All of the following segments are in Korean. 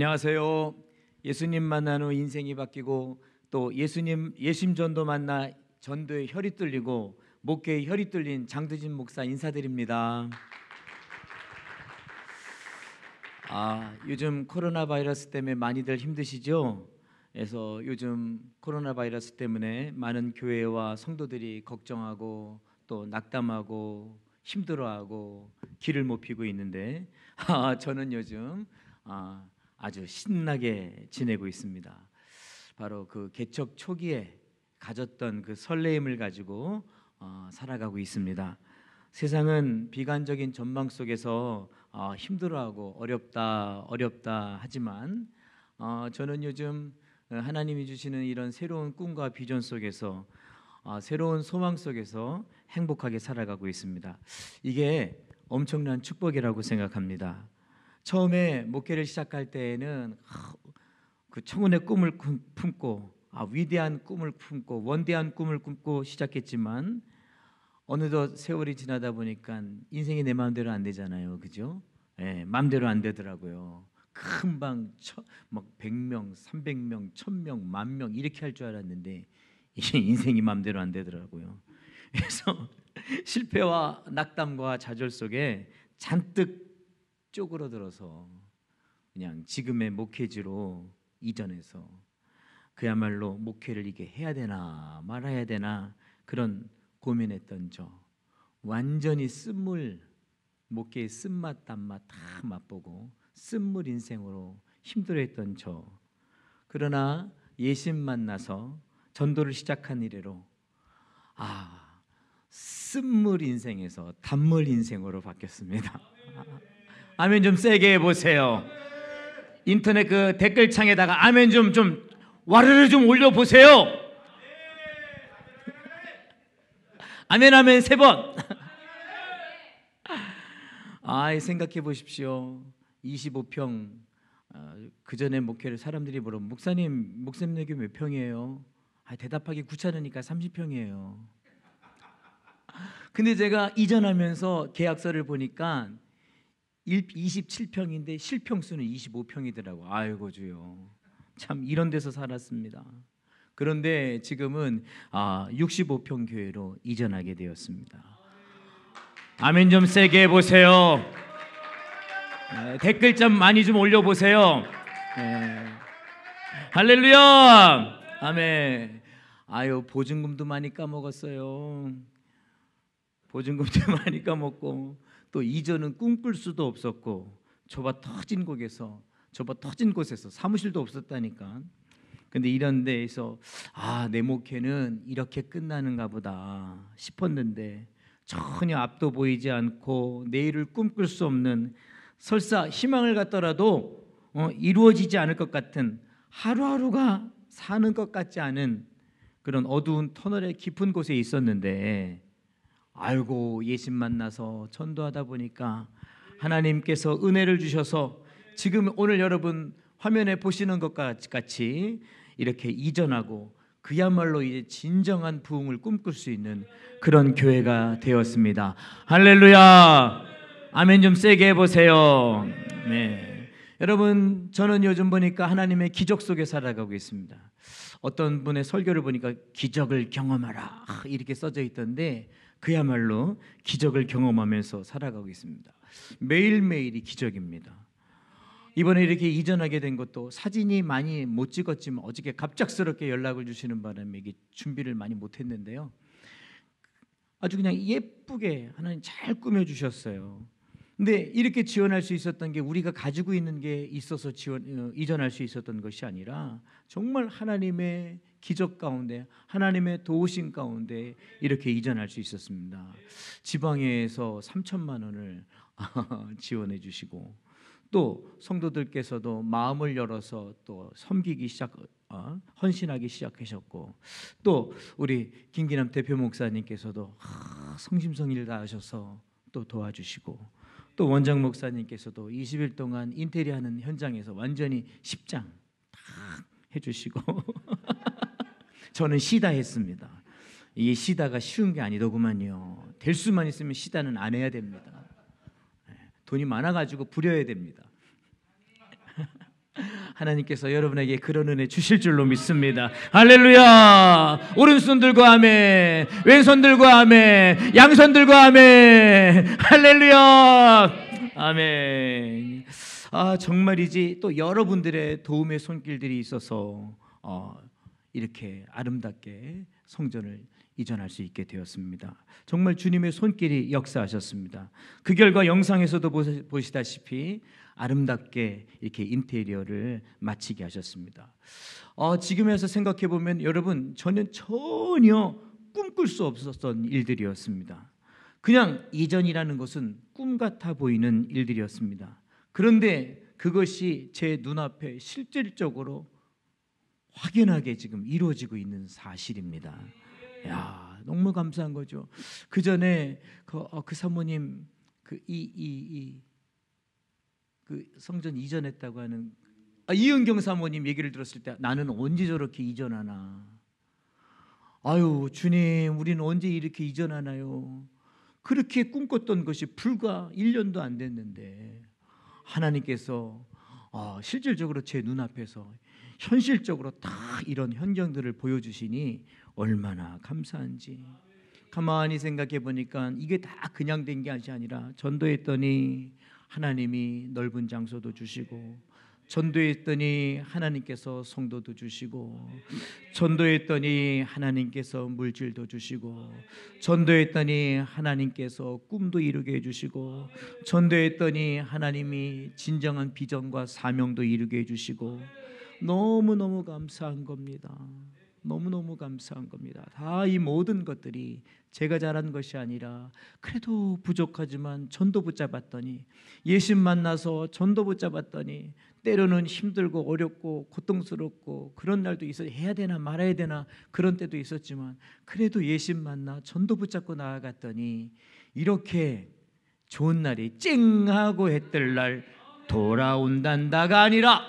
안녕하세요. 예수님 만난 후 인생이 바뀌고 또 예수님 예심전도 만나 전도에 혈이 뚫리고 목회에 혈이 뚫린 장두진 목사 인사드립니다. 요즘 코로나 바이러스 때문에 많이들 힘드시죠? 그래서 요즘 코로나 바이러스 때문에 많은 교회와 성도들이 걱정하고 또 낙담하고 힘들어하고 길을 못 피고 있는데 저는 요즘 아주 신나게 지내고 있습니다. 바로 그 개척 초기에 가졌던 그 설레임을 가지고 살아가고 있습니다. 세상은 비관적인 전망 속에서 힘들어하고 어렵다 하지만 저는 요즘 하나님이 주시는 이런 새로운 꿈과 비전 속에서 새로운 소망 속에서 행복하게 살아가고 있습니다. 이게 엄청난 축복이라고 생각합니다. 처음에 목회를 시작할 때에는 그 청혼의 꿈을 품고 위대한 꿈을 품고 원대한 꿈을 꿈고 시작했지만 어느덧 세월이 지나다 보니까 인생이 내 마음대로 안 되잖아요, 그죠? 마음대로 안 되더라고요. 금방 막 100명, 300명, 1000명, 10,000명 이렇게 할 줄 알았는데 인생이 마음대로 안 되더라고요. 그래서 실패와 낙담과 좌절 속에 잔뜩 쪼그러들어서 그냥 지금의 목회지로 이전해서 그야말로 목회를 이게 해야 되나 말아야 되나 그런 고민했던 저, 완전히 쓴물, 목회의 쓴맛 단맛 다 맛보고 쓴물 인생으로 힘들어했던 저, 그러나 예심 만나서 전도를 시작한 이래로 쓴물 인생에서 단물 인생으로 바뀌었습니다. 아멘 좀 세게 해보세요. 인터넷 그 댓글창에다가 아멘 좀 와르르 좀 올려보세요. 아멘 아멘 3번. 생각해 보십시오. 25평 그 전에 목회를 사람들이 물어 목사님 교회 몇 평이에요? 대답하기 귀찮으니까 30평이에요. 근데 제가 이전하면서 계약서를 보니까 27평인데 실평수는 25평이더라고. 아이고 주여, 참 이런 데서 살았습니다. 그런데 지금은 65평 교회로 이전하게 되었습니다. 아멘 좀 세게 해보세요. 댓글 좀 많이 좀 올려보세요. 할렐루야. 아멘. 보증금도 많이 까먹었어요. 보증금도 많이 까먹고 또 이전은 꿈꿀 수도 없었고 좁아 터진 곳에서 사무실도 없었다니까. 근데 이런 데에서 내 목회는 이렇게 끝나는가 보다 싶었는데 전혀 앞도 보이지 않고 내일을 꿈꿀 수 없는, 설사 희망을 갖더라도 이루어지지 않을 것 같은, 하루하루가 사는 것 같지 않은 그런 어두운 터널의 깊은 곳에 있었는데 예심 만나서 전도하다 보니까 하나님께서 은혜를 주셔서 지금 오늘 여러분 화면에 보시는 것 같이 이렇게 이전하고 그야말로 이제 진정한 부흥을 꿈꿀 수 있는 그런 교회가 되었습니다. 할렐루야. 아멘 좀 세게 해보세요. 네. 여러분, 저는 요즘 보니까 하나님의 기적 속에 살아가고 있습니다. 어떤 분의 설교를 보니까 기적을 경험하라 이렇게 써져 있던데 그야말로 기적을 경험하면서 살아가고 있습니다. 매일매일이 기적입니다. 이번에 이렇게 이전하게 된 것도 사진이 많이 못 찍었지만 어저께 갑작스럽게 연락을 주시는 바람에 이게 준비를 많이 못했는데요. 아주 그냥 예쁘게 하나님 잘 꾸며주셨어요. 근데 이렇게 지원할 수 있었던 게 우리가 가지고 있는 게 있어서 이전할 수 있었던 것이 아니라 정말 하나님의 기적 가운데, 하나님의 도우심 가운데 이렇게 이전할 수 있었습니다. 지방에서 3천만 원을 지원해 주시고 또 성도들께서도 마음을 열어서 또 섬기기 헌신하기 시작하셨고 또 우리 김기남 대표 목사님께서도 성심성의를 다하셔서 또 도와주시고 또 원장 목사님께서도 20일 동안 인테리어하는 현장에서 완전히 10장 다 해주시고 저는 시다했습니다. 이게 시다가 쉬운 게 아니더구만요. 될 수만 있으면 시다는 안 해야 됩니다. 돈이 많아가지고 부려야 됩니다. 하나님께서 여러분에게 그런 은혜 주실 줄로 믿습니다. 할렐루야. 오른손 들고 아멘, 왼손 들고 아멘, 양손 들고 아멘. 할렐루야. 아멘. 정말이지. 또 여러분들의 도움의 손길들이 있어서 이렇게 아름답게 성전을 이전할 수 있게 되었습니다. 정말 주님의 손길이 역사하셨습니다. 그 결과 영상에서도 보시다시피 아름답게 이렇게 인테리어를 마치게 하셨습니다. 지금에서 생각해 보면 여러분, 저는 전혀 꿈꿀 수 없었던 일들이었습니다. 그냥 이전이라는 것은 꿈 같아 보이는 일들이었습니다. 그런데 그것이 제 눈앞에 실질적으로 확연하게 지금 이루어지고 있는 사실입니다. 야, 너무 감사한 거죠. 그 전에 그 사모님 그 성전 이전했다고 하는 이은경 사모님 얘기를 들었을 때 나는 언제 저렇게 이전하나. 아유 주님, 우리는 언제 이렇게 이전하나요? 그렇게 꿈꿨던 것이 불과 1년도 안 됐는데 하나님께서 실질적으로 제 눈앞에서 현실적으로 다 이런 현장들을 보여주시니 얼마나 감사한지. 가만히 생각해 보니까 이게 다 그냥 된 게 아니라 전도했더니 하나님이 넓은 장소도 주시고, 전도했더니 하나님께서 성도도 주시고, 전도했더니 하나님께서 물질도 주시고, 전도했더니 하나님께서 꿈도 이루게 해주시고, 전도했더니 하나님이 진정한 비전과 사명도 이루게 해주시고, 너무너무 감사한 겁니다. 너무너무 감사한 겁니다. 다 이 모든 것들이 제가 잘한 것이 아니라 그래도 부족하지만 전도 붙잡았더니, 예수 만나서 전도 붙잡았더니 때로는 힘들고 어렵고 고통스럽고 그런 날도 있어, 해야 되나 말아야 되나 그런 때도 있었지만 그래도 예수 만나 전도 붙잡고 나아갔더니 이렇게 좋은 날이 쨍하고 해뜰 날 돌아온단다가 아니라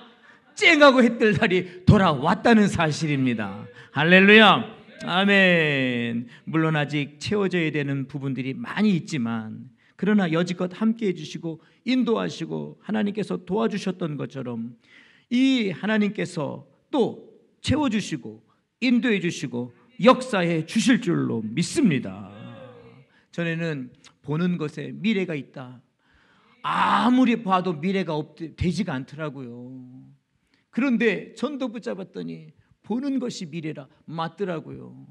쨍하고 해뜰 날이 돌아왔다는 사실입니다. 할렐루야. 아멘. 물론 아직 채워져야 되는 부분들이 많이 있지만, 그러나 여지껏 함께 해주시고 인도하시고 하나님께서 도와주셨던 것처럼 이 하나님께서 또 채워주시고 인도해 주시고 역사해 주실 줄로 믿습니다. 전에는 보는 것에 미래가 있다, 아무리 봐도 미래가 되지가 않더라고요. 그런데 전도 붙잡았더니 보는 것이 미래라 맞더라고요.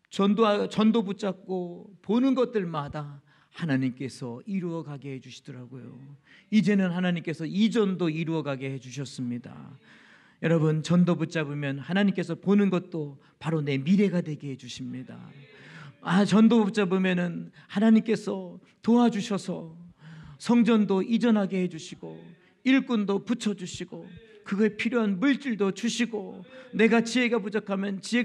전도 붙잡고 보는 것들마다 하나님께서 이루어가게 해주시더라고요. 이제는 하나님께서 이전도 이루어가게 해주셨습니다. 여러분, 전도 붙잡으면 하나님께서 보는 것도 바로 내 미래가 되게 해주십니다. 전도 붙잡으면 하나님께서 도와주셔서 성전도 이전하게 해주시고 일꾼도 붙여주시고 그거에 필요한 물질도 주시고, 내가 지혜가 부족하면 지혜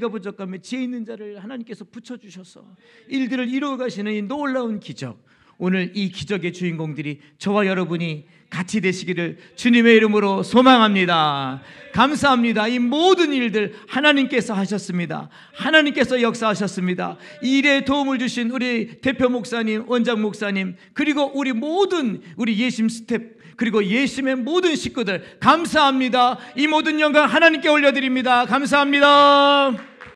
있는 자를 하나님께서 붙여주셔서 일들을 이루어 가시는 이 놀라운 기적, 오늘 이 기적의 주인공들이 저와 여러분이 같이 되시기를 주님의 이름으로 소망합니다. 감사합니다. 이 모든 일들 하나님께서 하셨습니다. 하나님께서 역사하셨습니다. 이 일에 도움을 주신 우리 대표 목사님, 원장 목사님, 그리고 우리 모든 우리 예심 스텝, 그리고 예심의 모든 식구들 감사합니다. 이 모든 영광 하나님께 올려드립니다. 감사합니다.